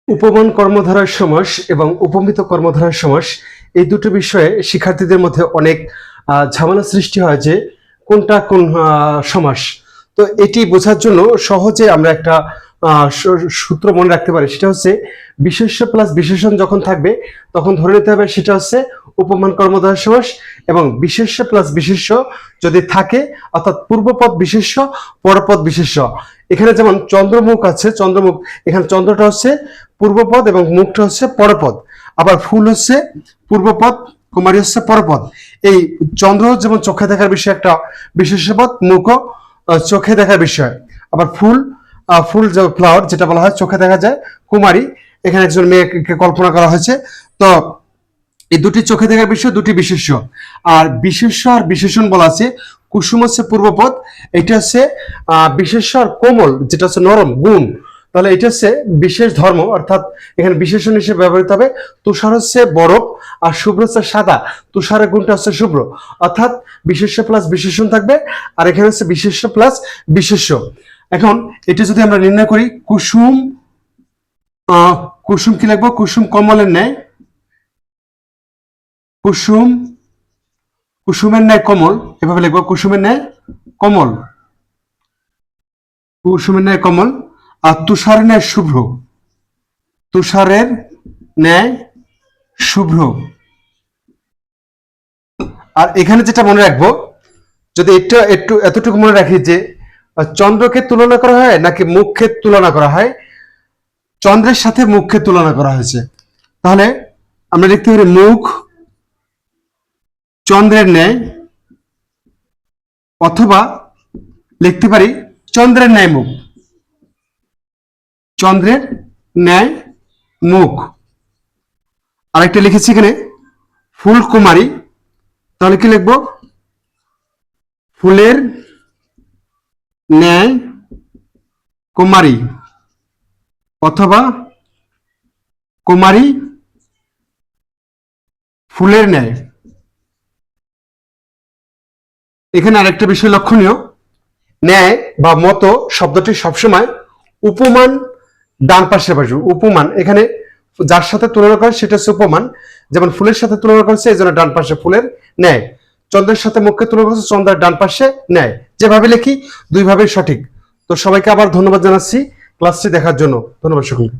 উপমান কর্মধারয় সমাস এবং উপমিত কর্মধারয় সমাস এই দুটো বিষয়ে শিক্ষার্থীদের মধ্যে অনেক ঝামেলা সৃষ্টি হয় যে কোনটা কোন সমাস। তো এটি বোঝার জন্য সহজে আমরা একটা সূত্র মনে রাখতে পারি, সেটা হচ্ছে বিশেষ্য প্লাস বিশেষণ যখন থাকবে তখন ধরে নিতে হবে সেটা হচ্ছে উপমান কর্মধারয় সমাস, এবং বিশেষ্য প্লাস বিশেষ্য যদি থাকে অর্থাৎ পূর্বপদ বিশেষ্য পরপদ বিশেষ্য। এখানে যেমন চন্দ্রমুখ আছে, চন্দ্রমুখ, এখানে চন্দ্রটা হচ্ছে পূর্বপদ এবং মুখটা হচ্ছে পরপদ, আবার ফুল হচ্ছে পূর্বপদ, কুমারী হচ্ছে পরপদ। এই চন্দ্র যেমন চোখে দেখার বিষয় একটা বিশেষ্যপদ, মুখও চোখে দেখার বিষয়। আবার ফুল, ফুল ফ্লাওয়ার যেটা বলা হয় চোখে দেখা যায়, কুমারী, এখানে একজন মেয়েকে কল্পনা করা হয়েছে। তো এই দুটি চোখে দেখার বিষয়, দুটি বিশেষ্য। আর বিশেষ্য আর বিশেষণ বলা আছে, কুসুম হচ্ছে পূর্বপদ, এটা হচ্ছে বিশেষ্য, আর কোমল যেটা হচ্ছে নরম গুণ, তাহলে এটা হচ্ছে বিশেষ ধর্ম, অর্থাৎ এখানে বিশেষণ হিসেবে ব্যবহৃত হবে। তুষার হচ্ছে বরফ, আর শুভ্র হচ্ছে সাদা, তুষারের গুণটা হচ্ছে শুভ্র, অর্থাৎ বিশেষ্য প্লাস বিশেষণ থাকবে, আর এখানে হচ্ছে বিশেষ্য প্লাস বিশেষ্য। এখন এটা যদি আমরা নির্ণয় করি, কুসুম, কুসুম কি লিখবো, কুসুম কমলের ন্যায়, কুসুম, কুসুমের ন্যায় কমল, এভাবে লিখবো, কুসুমের ন্যায় কমল, কুসুমের ন্যায় কমল। আর তুষারের ন্যায় শুভ্র, তুষারের ন্যায় শুভ্র। আর এখানে যেটা মনে রাখবো, যদি এটা একটু এতটুকু মনে রাখি যে চন্দ্রকে তুলনা করা হয় নাকি মুখকে তুলনা করা হয়, চন্দ্রের সাথে মুখকে তুলনা করা হয়েছে, তাহলে আমরা লিখতে পারি মুখ চন্দ্রের ন্যায়, অথবা লিখতে পারি চন্দ্রের ন্যায় মুখ, চন্দ্রের ন্যায় মুখ। আরেকটা লিখেছি এখানে ফুল কুমারী, তাহলে কি লিখবো, ফুলের ন্যায় কুমারী, অথবা কুমারী ফুলের ন্যায়। এখানে আরেকটা বিষয় লক্ষণীয়, ন্যায় বা মতো শব্দটি সবসময় উপমান ডান পাশে বসবে। উপমান এখানে যার সাথে তুলনা করে সেটা হচ্ছে উপমান, যেমন ফুলের সাথে তুলনা করেছে এই জন্য ডান পাশে ফুলের ন্যায়, চন্দ্রের সাথে মুখকে তুলনা করেছে চন্দ্রের ডান পাশে ন্যায়। যেভাবে লিখি দুইভাবেই সঠিক। তো সবাইকে আবার ধন্যবাদ জানাচ্ছি ক্লাসটি দেখার জন্য। ধন্যবাদ সকলকে।